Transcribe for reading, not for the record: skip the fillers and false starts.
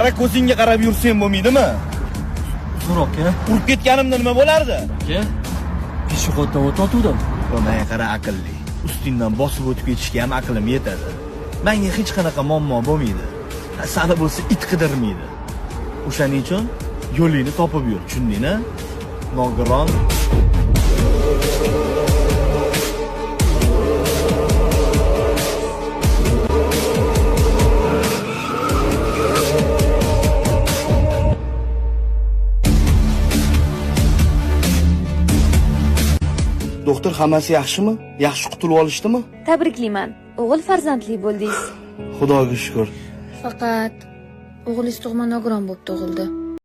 Qara ko'zingga qarab yursang bo'lmaydimi? Zo'r aka. Urib ketganimda nima bo'lardi? Aka, peshobdan o'totuvdim. Menga qara aqlli. Ustingdan bosib o'tib ketishga ham aqlim yetadi. Menga hech qanaqa muammo bo'lmaydi. Sali bo'lsa it qidirmaydi. O'shaning uchun yo'lingni topib yur, tushundingmi? Nogiron. Doktor, hammasi yaxshimi? Yaxshi qutulib olishdimi? Tabriklayman. O'g'il farzandli bo'ldingiz. Xudoga shukr. Faqat o'g'lingiz tug'ma nogiron bo'lib tug'ildi.